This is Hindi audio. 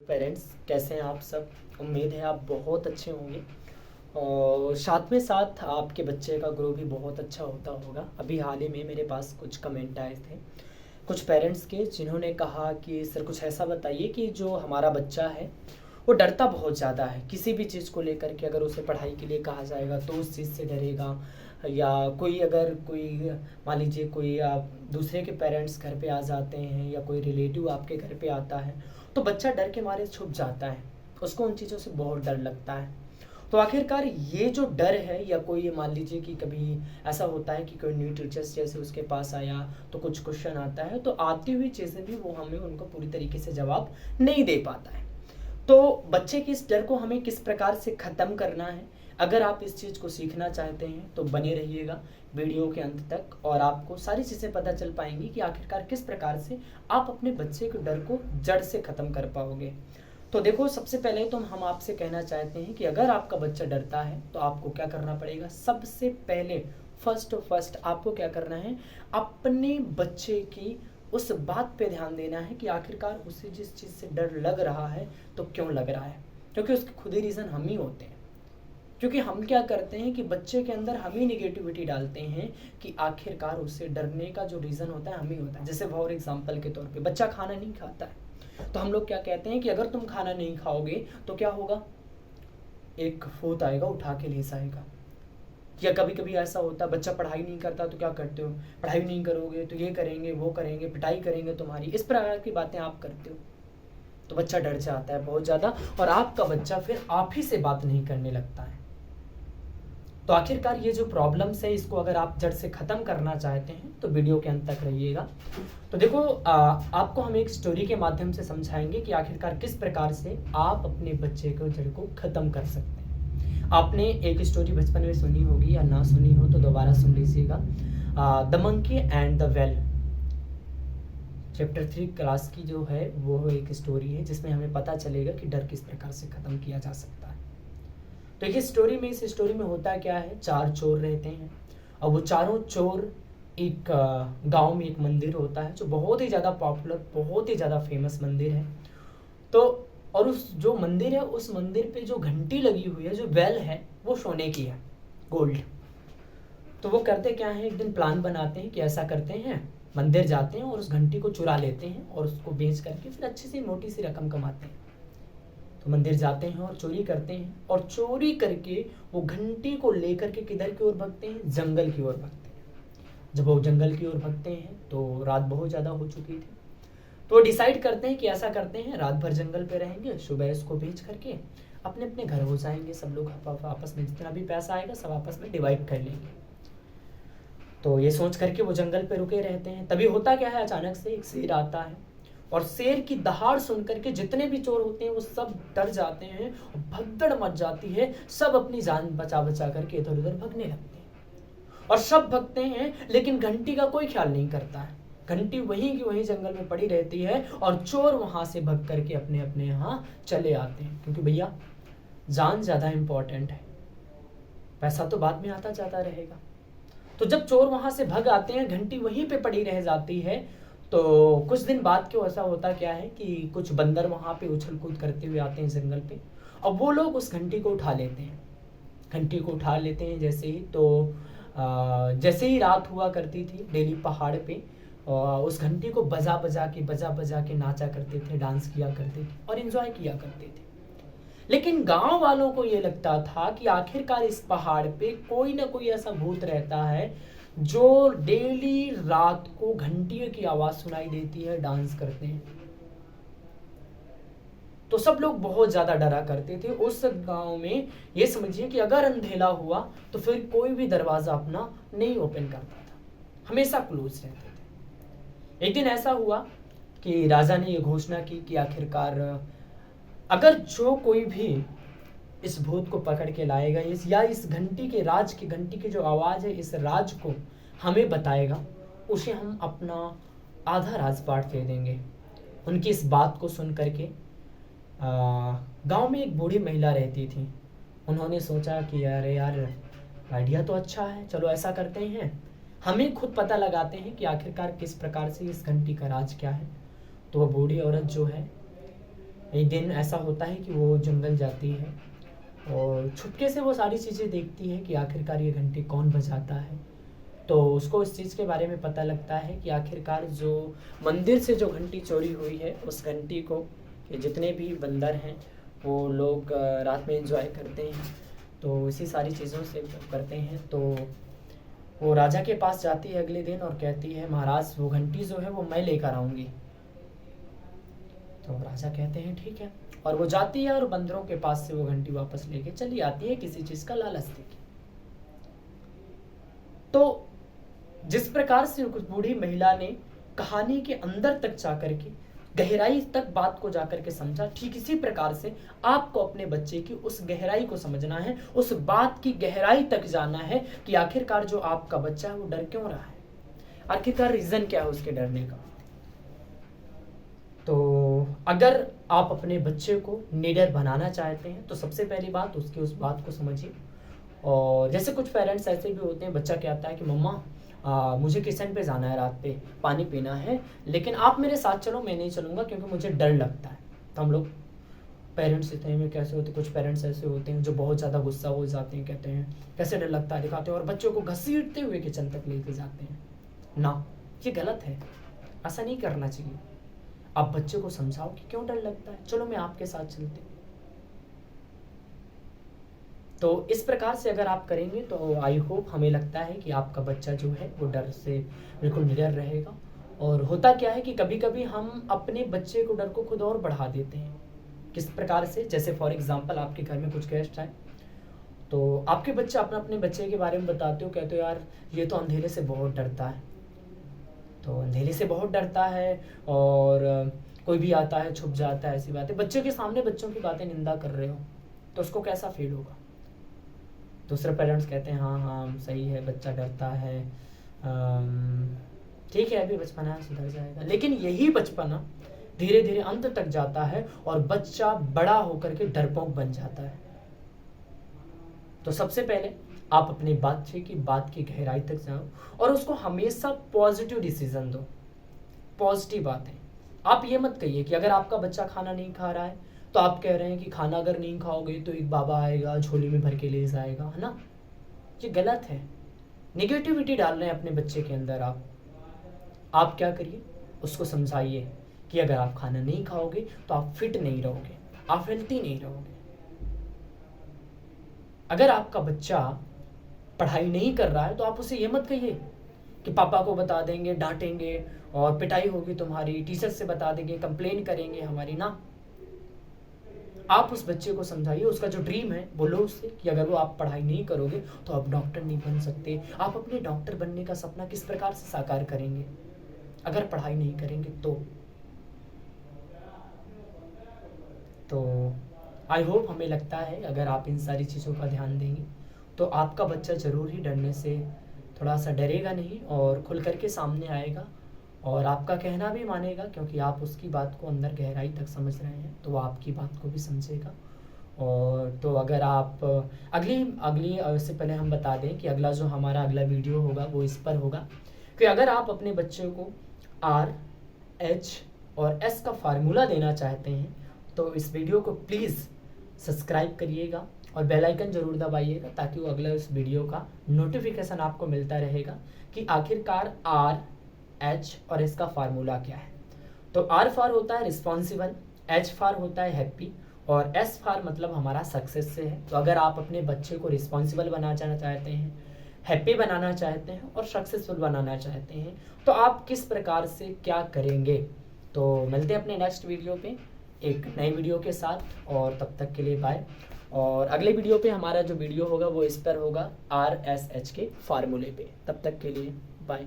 पेरेंट्स कैसे हैं आप सब। उम्मीद है आप बहुत अच्छे होंगे और साथ में साथ आपके बच्चे का ग्रो भी बहुत अच्छा होता होगा। अभी हाल ही में मेरे पास कुछ कमेंट आए थे कुछ पेरेंट्स के, जिन्होंने कहा कि सर कुछ ऐसा बताइए कि जो हमारा बच्चा है वो डरता बहुत ज़्यादा है किसी भी चीज़ को लेकर के। अगर उसे पढ़ाई के लिए कहा जाएगा तो उस चीज़ से डरेगा, या कोई मान लीजिए कोई आप दूसरे के पेरेंट्स घर पे आ जाते हैं या कोई रिलेटिव आपके घर पे आता है तो बच्चा डर के मारे छुप जाता है, उसको उन चीज़ों से बहुत डर लगता है। तो आखिरकार ये जो डर है, या कोई ये मान लीजिए कि कभी ऐसा होता है कि कोई न्यू टीचर्स जैसे उसके पास आया तो कुछ क्वेश्चन आता है तो आती हुई चीज़ें भी वो हमें उनको पूरी तरीके से जवाब नहीं दे पाता है। तो बच्चे के इस डर को हमें किस प्रकार से ख़त्म करना है, अगर आप इस चीज़ को सीखना चाहते हैं तो बने रहिएगा वीडियो के अंत तक, और आपको सारी चीज़ें पता चल पाएंगी कि आखिरकार किस प्रकार से आप अपने बच्चे के डर को जड़ से ख़त्म कर पाओगे। तो देखो, सबसे पहले तो हम आपसे कहना चाहते हैं कि अगर आपका बच्चा डरता है तो आपको क्या करना पड़ेगा। सबसे पहले फर्स्ट आपको क्या करना है, अपने बच्चे की उस बात पे ध्यान देना है कि आखिरकार उसे जिस चीज़ से डर लग रहा है तो क्यों लग रहा है, क्योंकि उसके खुद ही रीज़न हम ही होते हैं। क्योंकि हम क्या करते हैं कि बच्चे के अंदर हम ही निगेटिविटी डालते हैं कि आखिरकार उससे डरने का जो रीज़न होता है हम ही होता है। जैसे फॉर एग्जाम्पल के तौर पे बच्चा खाना नहीं खाता है तो हम लोग क्या कहते हैं कि अगर तुम खाना नहीं खाओगे तो क्या होगा, एक भूत आएगा उठा के ले जाएगा। या कभी कभी ऐसा होता है बच्चा पढ़ाई नहीं करता तो क्या करते हो, पढ़ाई नहीं करोगे तो ये करेंगे वो करेंगे, पिटाई करेंगे तुम्हारी, इस प्रकार की बातें आप करते हो तो बच्चा डर जाता है बहुत ज़्यादा और आपका बच्चा फिर आप ही से बात नहीं करने लगता है। तो आखिरकार ये जो प्रॉब्लम्स है इसको अगर आप जड़ से ख़त्म करना चाहते हैं तो वीडियो के अंत तक रहिएगा। तो देखो, आपको हम एक स्टोरी के माध्यम से समझाएंगे कि आखिरकार किस प्रकार से आप अपने बच्चे को जड़ को ख़त्म कर सकते हैं। आपने एक स्टोरी बचपन में सुनी होगी या ना सुनी हो तो दोबारा सुन लीजिएगा। The monkey and the well, chapter 3 class की जो है वो एक स्टोरी है जिसमें हमें पता चलेगा कि डर किस प्रकार से ख़त्म किया जा सकता है। तो इस स्टोरी में होता क्या है, 4 चोर रहते हैं और वो चारों चोर एक गांव में एक मंदिर होता है जो बहुत ही ज़्यादा पॉपुलर, बहुत ही ज़्यादा फेमस मंदिर है। तो और उस जो मंदिर है उस मंदिर पे जो घंटी लगी हुई है, जो बेल है, वो सोने की है, गोल्ड। तो वो करते क्या है, एक दिन प्लान बनाते हैं कि ऐसा करते हैं, मंदिर जाते हैं और उस घंटी को चुरा लेते हैं और उसको बेच करके फिर अच्छी सी मोटी सी रकम कमाते हैं। तो मंदिर जाते हैं और चोरी करते हैं और चोरी करके वो घंटी को लेकर के किधर की ओर भागते हैं, जंगल की ओर भागते हैं। जब वो जंगल की ओर भागते हैं तो रात बहुत ज़्यादा हो चुकी थी। तो वो डिसाइड करते हैं कि ऐसा करते हैं, रात भर जंगल पे रहेंगे, सुबह इसको बेच करके अपने अपने घर हो जाएंगे। सब लोग आपस में जितना भी पैसा आएगा सब आपस में डिवाइड कर लेंगे। तो ये सोच करके वो जंगल पे रुके रहते हैं। तभी होता क्या है, अचानक से एक शेर आता है और शेर की दहाड़ सुन करके जितने भी चोर होते हैं वो सब डर जाते हैं और भगदड़ मच जाती है। सब अपनी जान बचा बचा करके इधर उधर भगने लगते हैं और सब भगते हैं, लेकिन घंटी का कोई ख्याल नहीं करता है। घंटी वहीं की वहीं जंगल में पड़ी रहती है और चोर वहां से भग करके अपने अपने यहाँ चले आते हैं, क्योंकि भैया जान ज़्यादा इंपॉर्टेंट है, पैसा तो बाद में आता जाता रहेगा। तो जब चोर वहां से भग आते हैं, घंटी वहीं पे पड़ी रह जाती है। तो कुछ दिन बाद क्यों ऐसा होता क्या है कि कुछ बंदर वहां पे उछल कूद करते हुए आते हैं जंगल पे, और वो लोग उस घंटी को उठा लेते हैं। घंटी को उठा लेते हैं जैसे ही, तो जैसे ही रात हुआ करती थी डेली पहाड़ पे, उस घंटी को बजा बजा के नाचा करते थे, डांस किया करते थे और एंजॉय किया करते थे। लेकिन गांव वालों को ये लगता था कि आखिरकार इस पहाड़ पे कोई ना कोई ऐसा भूत रहता है जो डेली रात को घंटियों की आवाज सुनाई देती है, डांस करते हैं। तो सब लोग बहुत ज्यादा डरा करते थे उस गांव में। ये समझिए कि अगर अंधेला हुआ तो फिर कोई भी दरवाजा अपना नहीं ओपन करता था, हमेशा क्लोज रहते थे। एक दिन ऐसा हुआ कि राजा ने यह घोषणा की कि आखिरकार अगर जो कोई भी इस भूत को पकड़ के लाएगा, इस घंटी के राज की, घंटी की जो आवाज है इस राज को हमें बताएगा, उसे हम अपना आधा राजपाट दे देंगे। उनकी इस बात को सुन करके गांव में एक बूढ़ी महिला रहती थी। उन्होंने सोचा कि अरे यार, आइडिया तो अच्छा है, चलो ऐसा करते हैं, हमें खुद पता लगाते हैं कि आखिरकार किस प्रकार से इस घंटी का राज क्या है। तो वह बूढ़ी औरत जो है एक दिन ऐसा होता है कि वो जंगल जाती है और छुपके से वो सारी चीज़ें देखती है कि आखिरकार ये घंटी कौन बजाता है। तो उसको इस चीज़ के बारे में पता लगता है कि आखिरकार जो मंदिर से जो घंटी चोरी हुई है, उस घंटी को ये जितने भी बंदर हैं वो लोग रात में एंजॉय करते हैं। तो इसी सारी चीज़ों से करते हैं। तो वो राजा के पास जाती है अगले दिन और कहती है, महाराज वो घंटी जो है वो मैं लेकर आऊँगी। तो राजा कहते हैं ठीक है, और वो जाती है और बंदरों के पास से वो घंटी वापस लेके चली आती है, किसी चीज़ का लालच देके। तो जिस प्रकार से उस बूढ़ी महिला ने कहानी के अंदर तक जाकर के गहराई तक बात को जाकर के समझा, ठीक इसी प्रकार से आपको अपने बच्चे की उस गहराई को समझना है, उस बात की गहराई तक जाना है कि आखिरकार जो आपका बच्चा है वो डर क्यों रहा है, आखिरकार रीजन क्या है उसके डरने का। तो अगर आप अपने बच्चे को निडर बनाना चाहते हैं तो सबसे पहली बात उसकी उस बात को समझिए। और जैसे कुछ पेरेंट्स ऐसे भी होते हैं, बच्चा कहता है कि मम्मा मुझे किचन पे जाना है, रात पे पानी पीना है, लेकिन आप मेरे साथ चलो, मैं नहीं चलूँगा क्योंकि मुझे डर लगता है। तो हम लोग पेरेंट्स इतने में कैसे होते, कुछ पेरेंट्स ऐसे होते हैं जो बहुत ज़्यादा गुस्सा हो जाते हैं, कहते हैं कैसे डर लगता है दिखाते हैं और बच्चों को घसीटते हुए किचन तक लेके जाते हैं। ना, ये गलत है, ऐसा नहीं करना चाहिए। आप बच्चे को समझाओ कि क्यों डर लगता है, चलो मैं आपके साथ चलती हूँ। तो इस प्रकार से अगर आप करेंगे तो आई होप, हमें लगता है कि आपका बच्चा जो है वो डर से बिल्कुल निडर रहेगा। और होता क्या है कि कभी कभी हम अपने बच्चे को डर को खुद और बढ़ा देते हैं। किस प्रकार से, जैसे फॉर एग्जांपल आपके घर में कुछ गेस्ट आए तो आपके बच्चे अपने बच्चे के बारे में बताते हो, कहते हो यार ये तो अंधेरे से बहुत डरता है, तो अंधेरे से बहुत डरता है और कोई भी आता है छुप जाता है, ऐसी बातें बच्चों के सामने बच्चों की बातें निंदा कर रहे हो, तो उसको कैसा फील होगा। दूसरे पेरेंट्स कहते हैं हाँ हाँ सही है, बच्चा डरता है, ठीक है अभी बचपना है, सुधर जाएगा। लेकिन यही बचपना धीरे धीरे अंत तक जाता है और बच्चा बड़ा होकर के डरपोक बन जाता है। तो सबसे पहले आप अपने बच्चे की बात की गहराई तक जाओ और उसको हमेशा पॉजिटिव डिसीजन दो, पॉजिटिव बातें। आप ये मत कहिए कि अगर आपका बच्चा खाना नहीं खा रहा है तो आप कह रहे हैं कि खाना अगर नहीं खाओगे तो एक बाबा आएगा झोली में भर के ले जाएगा, है ना। ये गलत है, निगेटिविटी डाल रहे हैं अपने बच्चे के अंदर। आप क्या करिए, उसको समझाइए कि अगर आप खाना नहीं खाओगे तो आप फिट नहीं रहोगे, आप हेल्थी नहीं रहोगे। अगर आपका बच्चा पढ़ाई नहीं कर रहा है तो आप उसे ये मत कहिए कि पापा को बता देंगे, डांटेंगे और पिटाई होगी तुम्हारी, टीचर से बता देंगे, कंप्लेन करेंगे हमारी, ना। आप उस बच्चे को समझाइए, उसका जो ड्रीम है बोलो उससे कि अगर वो आप पढ़ाई नहीं करोगे तो आप डॉक्टर नहीं बन सकते। आप अपने डॉक्टर बनने का सपना किस प्रकार से साकार करेंगे अगर पढ़ाई नहीं करेंगे तो आई होप, हमें लगता है अगर आप इन सारी चीज़ों का ध्यान देंगे तो आपका बच्चा ज़रूर ही डरने से थोड़ा सा डरेगा नहीं और खुल करके सामने आएगा और आपका कहना भी मानेगा, क्योंकि आप उसकी बात को अंदर गहराई तक समझ रहे हैं तो वो आपकी बात को भी समझेगा। और तो अगर आप अगली से पहले हम बता दें कि अगला जो हमारा अगला वीडियो होगा वो इस पर होगा कि अगर आप अपने बच्चे को RH और S का फार्मूला देना चाहते हैं तो इस वीडियो को प्लीज़ सब्सक्राइब करिएगा और बेल आइकन ज़रूर दबाइएगा ताकि वो अगला इस वीडियो का नोटिफिकेशन आपको मिलता रहेगा कि आखिरकार RH और S का फार्मूला क्या है। तो R फॉर होता है रिस्पॉन्सिबल, H फॉर होता है हैप्पी और S फॉर मतलब हमारा सक्सेस से है। तो अगर आप अपने बच्चे को रिस्पॉन्सिबल बनाना चाहते हैं, हैप्पी बनाना चाहते हैं और सक्सेसफुल बनाना चाहते हैं तो आप किस प्रकार से क्या करेंगे। तो मिलते हैं अपने नेक्स्ट वीडियो पे एक नई वीडियो के साथ और तब तक के लिए बाय। और अगले वीडियो पे हमारा जो वीडियो होगा वो इस पर होगा RSH के फार्मूले पे। तब तक के लिए बाय।